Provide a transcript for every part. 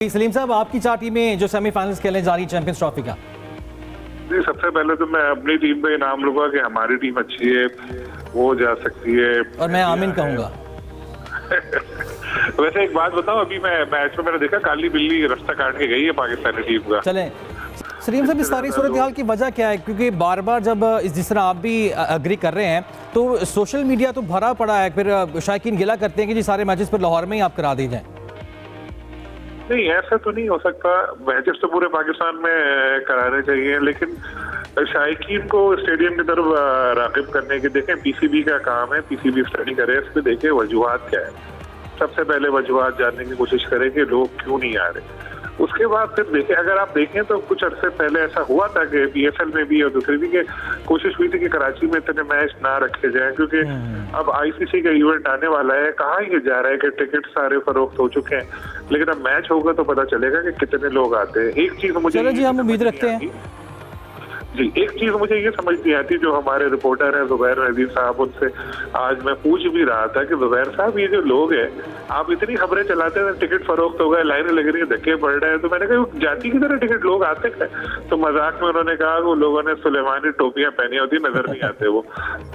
सलीम साहब, आपकी चार टीमें जो सेमीफाइनल्स खेलने जा रही चैंपियंस ट्रॉफी का। जी, सबसे पहले तो मैं अपनी टीम पे नाम लूंगा कि हमारी टीम अच्छी है, वो जा सकती है और मैं आमीन कहूंगा। वैसे एक बात बताओ, अभी मैं मैच में मैंने देखा काली बिल्ली रास्ता काट के गई है पाकिस्तानी टीम का। चलें सलीम साहब, इस सारी सूरत हाल की वजह क्या है? क्योंकि बार बार जब जिस तरह आप भी अग्री कर रहे हैं तो सोशल मीडिया तो भरा पड़ा है, फिर शायकीन गिला करते हैं कि जी सारे मैचेस पर लाहौर में ही आप करा दी जाएं। नहीं, ऐसा तो नहीं हो सकता। मैचेस तो पूरे पाकिस्तान में कराने चाहिए, लेकिन शायकीन को स्टेडियम की तरफ राग़िब करने के देखें, पीसीबी का काम है, पीसीबी स्टडी करे, इस पे देखें वजूहात क्या है। सबसे पहले वजूहात जानने की कोशिश करें कि लोग क्यों नहीं आ रहे। उसके बाद फिर देखें, अगर आप देखें तो कुछ अरसे पहले ऐसा हुआ था कि पीएसएल में भी और दूसरी भी के कोशिश हुई थी कि कराची में इतने मैच ना रखे जाएं, क्योंकि अब आईसीसी का इवेंट आने वाला है। कहाँ ये जा रहा है कि टिकट सारे फरोख्त हो चुके हैं, लेकिन अब मैच होगा तो पता चलेगा कि कितने लोग आते हैं। एक चीज मुझे, चलो जी, हम उम्मीद रखते हैं जी, एक चीज मुझे ये समझ नहीं आती, जो हमारे रिपोर्टर हैं ज़ुबैर नज़ीर साहब, उनसे आज मैं पूछ भी रहा था कि ज़ुबैर साहब, ये जो लोग हैं, आप इतनी खबरें चलाते हैं, टिकट फरोख्त हो गए, लाइनें लग रही है, धक्के पड़ रहे हैं, तो मैंने कहा जाति की तरह टिकट लोग आते हैं? तो मजाक में उन्होंने कहा वो लोगों ने सुलेमानी टोपियां पहनी होती, नजर नहीं आते वो।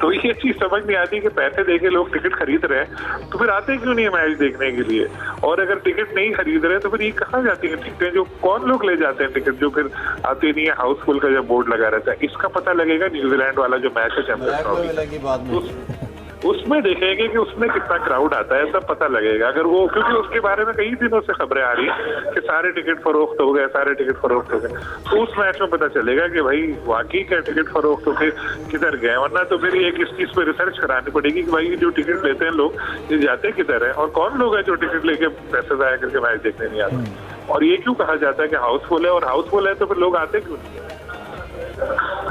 तो ये चीज समझ नहीं आती कि पैसे देके लोग टिकट खरीद रहे हैं, तो फिर आते क्यों नहीं है मैच देखने के लिए? और अगर टिकट नहीं खरीद रहे तो फिर ये कहाँ जाती है टिकटें? जो कौन लोग ले जाते हैं टिकट, जो फिर आते नहीं है? हाउसफुल का जब बोर्ड लगा रहता है, इसका पता लगेगा न्यूजीलैंड वाला जो मैच है चैंपियंस ट्रॉफी, उसमें देखेंगे कि उसमें कितना क्राउड आता है, सब पता लगेगा। अगर वो, क्योंकि उसके बारे में कई दिनों से खबरें आ रही है कि सारे टिकट फरोख्त हो गए, सारे टिकट फरोख्त हो गए, तो उस मैच में पता चलेगा कि भाई वाकई क्या टिकट फरोख्त होके किधर गए। वरना तो फिर एक इस चीज पे रिसर्च करानी पड़ेगी कि भाई जो टिकट लेते हैं लोग, ये जाते किधर है और कौन लोग हैं जो टिकट लेके पैसे जाया करके मैच देखने नहीं आते। और ये क्यों कहा जाता है कि हाउसफुल है, और हाउसफुल है तो फिर लोग आते क्यों नहीं?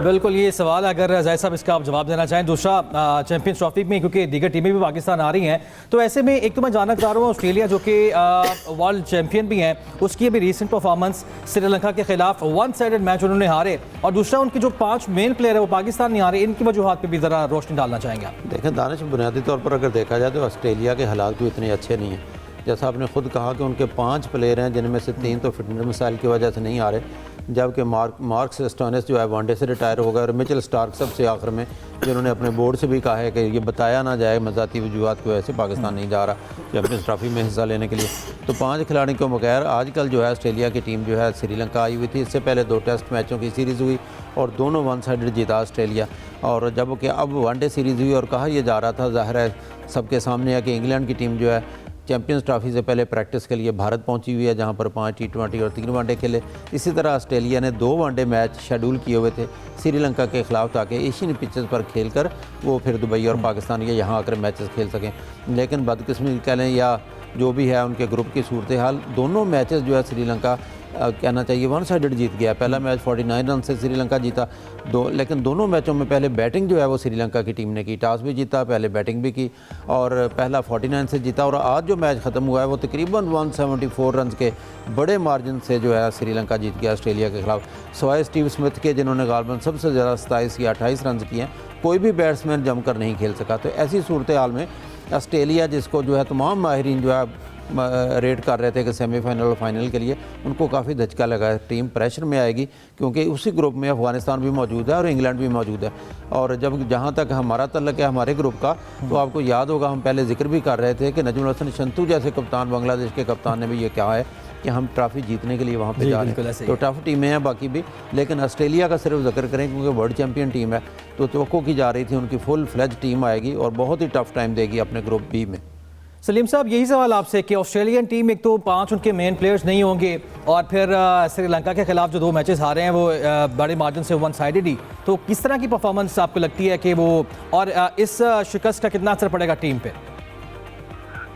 बिल्कुल, ये सवाल अगर जाहिर साहब इसका आप जवाब देना चाहें। दूसरा, चैंपियंस ट्रॉफी में क्योंकि दीगर टीमें भी पाकिस्तान आ रही हैं, तो ऐसे में एक तो मैं जानना चाह रहा हूँ ऑस्ट्रेलिया जो कि वर्ल्ड चैंपियन भी हैं, उसकी अभी रीसेंट परफॉर्मेंस श्रीलंका के खिलाफ वन साइडेड मैच उन्होंने हारे, और दूसरा उनके जो 5 मेन प्लेयर है वो पाकिस्तान नहीं आ रहे, इनकी वजूहात पर भी ज़रा रोशनी डालना चाहेंगे आप? देखें दानिश, बुनियादी तौर पर अगर देखा जाए तो ऑस्ट्रेलिया के हालात भी इतने अच्छे नहीं हैं। जैसा आपने खुद कहा कि उनके 5 प्लेयर हैं, जिनमें से 3 तो फिटनेस मसाइल की वजह से नहीं आ रहे, जबकि मार्कस स्टोइनिस जो है वनडे से रिटायर हो गए, और मिचेल स्टार्क सबसे आखिर में, जिन्होंने अपने बोर्ड से भी कहा है कि ये बताया ना जाए मज़ाती वजूहात की वजह से पाकिस्तान नहीं जा रहा चैंपियंस ट्रॉफी में हिस्सा लेने के लिए। तो 5 खिलाड़ी को बगैर आजकल जो है ऑस्ट्रेलिया की टीम जो है श्रीलंका आई हुई थी। इससे पहले 2 टेस्ट मैचों की सीरीज़ हुई और दोनों वन साइडेड जीता ऑस्ट्रेलिया। और जब कि अब वनडे सीरीज़ हुई और कहा यह जा रहा था, ज़ाहिर है सबके सामने है कि इंग्लैंड की टीम जो है चैंपियंस ट्रॉफी से पहले प्रैक्टिस के लिए भारत पहुंची हुई है, जहां पर 5 T20 और 3 वनडे खेले। इसी तरह ऑस्ट्रेलिया ने 2 वनडे मैच शेड्यूल किए हुए थे श्रीलंका के खिलाफ, ताकि एशियन पिचेस पर खेलकर वो फिर दुबई और पाकिस्तान के यहाँ आकर मैचेस खेल सकें। लेकिन बदकिस्मती कह लें या जो भी है उनके ग्रुप की सूरत हाल, दोनों मैचेस जो है श्रीलंका कहना चाहिए वन साइडेड जीत गया। पहला मैच 49 रन से श्रीलंका जीता, लेकिन दोनों मैचों में पहले बैटिंग जो है वो श्रीलंका की टीम ने की, टॉस भी जीता, पहले बैटिंग भी की और पहला 49 से जीता। और आज जो मैच ख़त्म हुआ है वो तकरीबन 174 रन के बड़े मार्जिन से जो है श्रीलंका जीत गया ऑस्ट्रेलिया के खिलाफ, सिवाय स्टीव स्मिथ के, जिन्होंने गालबन सबसे ज़्यादा 27 या 28 रन किए हैं। कोई भी बैट्समैन जमकर नहीं खेल सका। तो ऐसी सूरत हाल में ऑस्ट्रेलिया, जिसको जो है तमाम माहिरीन जो है रेट कर रहे थे कि सेमीफाइनल और फाइनल के लिए, उनको काफ़ी धचका लगा है। टीम प्रेशर में आएगी क्योंकि उसी ग्रुप में अफगानिस्तान भी मौजूद है और इंग्लैंड भी मौजूद है। और जब जहाँ तक हमारा तल्लक है हमारे ग्रुप का, तो आपको याद होगा हम पहले जिक्र भी कर रहे थे कि नजमुल हसन शंतु जैसे कप्तान, बांग्लादेश के कप्तान ने भी ये कहा है कि हम ट्रॉफी जीतने के लिए वहाँ पे जा रहे हैं। तो टफ टीमें हैं बाकी भी, लेकिन ऑस्ट्रेलिया का सिर्फ जिक्र करें क्योंकि वर्ल्ड चैंपियन टीम है, तो तवक्को की जा रही थी उनकी फुल फ्लेज टीम आएगी और बहुत ही टफ टाइम देगी अपने ग्रुप बी में। सलीम साहब, यही सवाल आपसे कि ऑस्ट्रेलियन टीम, एक तो 5 उनके मेन प्लेयर्स नहीं होंगे और फिर श्रीलंका के खिलाफ जो 2 मैचेस हारे हैं वो बड़े मार्जिन से वन साइडेड ही, तो किस तरह की परफॉर्मेंस आपको लगती है कि वो, और इस शिकस्त का कितना असर पड़ेगा टीम पे?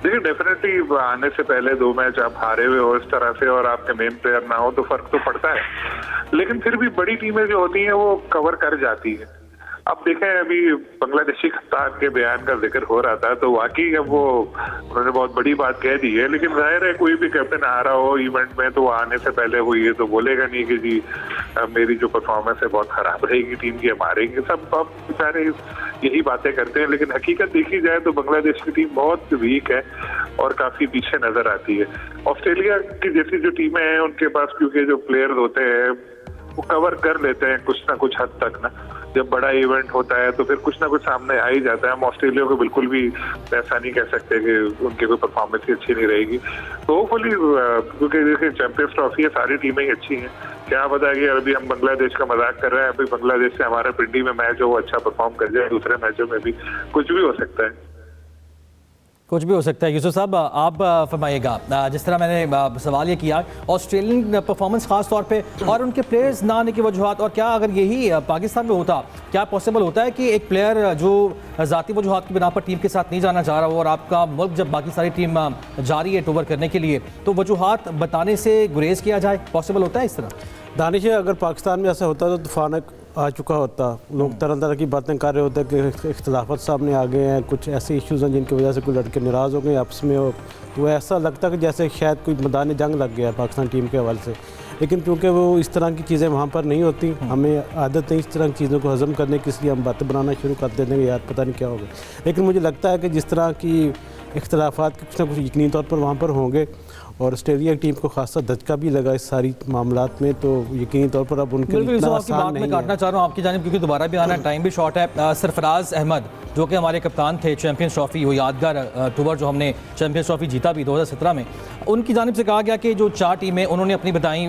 देखिए, डेफिनेटली आने से पहले 2 मैच आप हारे हुए हो इस तरह से और आपके मेन प्लेयर ना हो तो फर्क तो पड़ता है, लेकिन फिर भी बड़ी टीमें जो होती हैं वो कवर कर जाती है। अब देखें, अभी बांग्लादेशी कप्तान के बयान का जिक्र हो रहा था, तो वाकई अब वो उन्होंने बहुत बड़ी बात कह दी है, लेकिन जाहिर है कोई भी कैप्टन आ रहा हो इवेंट में तो आने से पहले वो ये तो बोलेगा नहीं कि जी मेरी जो परफॉर्मेंस है बहुत खराब रहेगी, टीम की हम हारेंगे। सब बेचारे यही बातें करते हैं, लेकिन हकीकत देखी जाए तो बांग्लादेश की टीम बहुत वीक है। और काफी पीछे नजर आती है। ऑस्ट्रेलिया की जैसी जो टीमें हैं उनके पास क्योंकि जो प्लेयर्स होते हैं वो कवर कर लेते हैं कुछ ना कुछ हद तक ना। जब बड़ा इवेंट होता है तो फिर कुछ ना कुछ सामने आ ही जाता है। हम ऑस्ट्रेलिया को बिल्कुल भी ऐसा नहीं कह सकते कि उनकी कोई परफॉर्मेंस ही अच्छी नहीं रहेगी। तो होपफुली क्योंकि देखिए चैंपियंस ट्रॉफी है, सारी टीमें ही अच्छी हैं। क्या पता कि अभी हम बांग्लादेश का मजाक कर रहे हैं, अभी बांग्लादेश से हमारा पिंडी में मैच हो वो अच्छा परफॉर्म कर जाए, दूसरे मैचों में भी कुछ भी हो सकता है। कुछ भी हो सकता है। यूसुफ साहब आप फरमाइएगा, जिस तरह मैंने सवाल ये किया ऑस्ट्रेलियन परफॉर्मेंस खास तौर पे और उनके प्लेयर्स ना आने की वजूहत, और क्या अगर यही पाकिस्तान में होता, क्या पॉसिबल होता है कि एक प्लेयर जो ज़ाती वजूहत की बिना पर टीम के साथ नहीं जाना चाह रहा हो और आपका मुल्क जब बाकी सारी टीम जा रही है टूर करने के लिए तो वजूहत बताने से गुरेज किया जाए? पॉसिबल होता है इस तरह? दानिश, अगर पाकिस्तान में ऐसा होता तो तूफान आ चुका होता। लोग तरह तरह की बातें कर रहे होते कि इख्तलाफत सामने आ गए हैं, कुछ ऐसे इश्यूज़ हैं जिनकी वजह से कोई लड़के नाराज़ हो गए आपस में। वो ऐसा लगता कि जैसे शायद कोई मैदान जंग लग गया पाकिस्तान टीम के हवाले से। लेकिन क्योंकि वो इस तरह की चीज़ें वहाँ पर नहीं होती, हमें आदत है इस तरह की चीज़ों को हज़म करने की, इसलिए हम बातें बनाना शुरू कर देते हैं यार पता नहीं क्या होगा। लेकिन मुझे लगता है कि जिस तरह की इख्तलाफात कुछ ना कुछ यकीनी तौर पर वहाँ पर होंगे और ऑस्ट्रेलिया की टीम को खासा धचका भी लगा इस सारी मामलात में, तो यकीनी तौर पर अब उनके लिए इतना आसान नहीं है। काटना चाह रहा हूँ आपकी जानिब क्योंकि दोबारा भी आना, टाइम भी शॉर्ट है। सरफराज अहमद जो कि हमारे कप्तान थे चैंपियंस ट्रॉफी, वो यादगार टूर जो हमने चैंपियंस ट्रॉफी जीता भी 2017 में, उनकी जानिब से कहा गया कि जो 4 टीमें उन्होंने अपनी बताई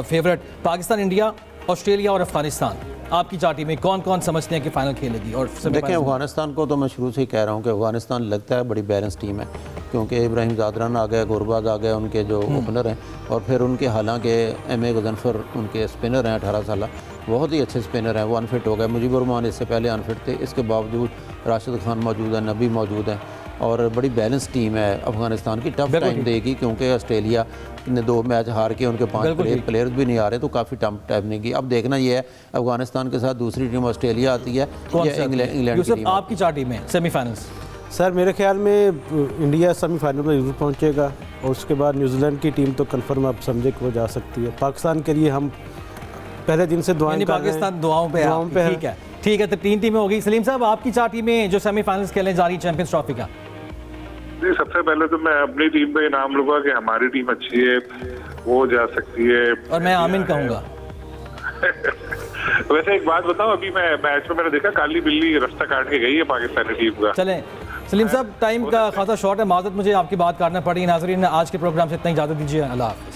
फेवरेट पाकिस्तान, इंडिया, ऑस्ट्रेलिया और अफगानिस्तान। आपकी 4 टीमें कौन कौन समझते हैं कि फाइनल खेलेगी? और देखें, अफगानिस्तान को तो मैं शुरू से ही कह रहा हूँ कि अफगानिस्तान लगता है बड़ी बैलेंस टीम है, क्योंकि इब्राहिम ज़ादरान आ गए, गुरबाज आ गए उनके जो ओपनर हैं, और फिर उनके हालांकि एम ए गजनफर उनके स्पिनर हैं 18 साल, बहुत ही अच्छे स्पिनर हैं, वो अनफिट हो गए। मुजीबुर रहमान इससे पहले अनफिट थे, इसके बावजूद राशिद खान मौजूद है, नबी मौजूद हैं, और बड़ी बैलेंस टीम है अफगानिस्तान की। टफ टाइम देगी क्योंकि ऑस्ट्रेलिया ने 2 मैच हार के उनके 5 प्लेयर्स भी नहीं आ रहे, तो काफ़ी टफ टाइम देगी। अब देखना ये है अफगानिस्तान के साथ दूसरी टीम ऑस्ट्रेलिया आती है या इंग्लैंड की टीम। आपकी 4 टीमें सेमीफाइनल्स? सर मेरे ख्याल में इंडिया सेमीफाइनल में जरूर पहुंचेगा और उसके बाद न्यूजीलैंड की टीम तो कंफर्म आप समझे कि वो जा सकती है। पाकिस्तान के लिए हम पहले दिन से दुआएं कर रहे हैं। पाकिस्तान दुआओं पे है। ठीक है, तो 3 टीमें होगी। सलीम साहब आपकी 4 टीमें जो सेमीफाइनल्स खेलने जा रही चैंपियंस ट्रॉफी का? जी, सबसे पहले तो मैं अपनी टीम पे नाम लूंगा कि हमारी टीम अच्छी है, वो जा सकती है, और मैं आमीन कहूँगा। वैसे एक बात बताऊं, अभी मैं मैच में मैंने देखा काली बिल्ली रास्ता काट के गई है पाकिस्तानी टीम का। चलें सलीम साहब, टाइम का खासा शॉर्ट है, माज़रत मुझे आपकी बात काटना पड़ी। नाज़रीन आज के प्रोग्राम से इतना ही इजाज़त दीजिए, अल्लाह हाफ़िज़।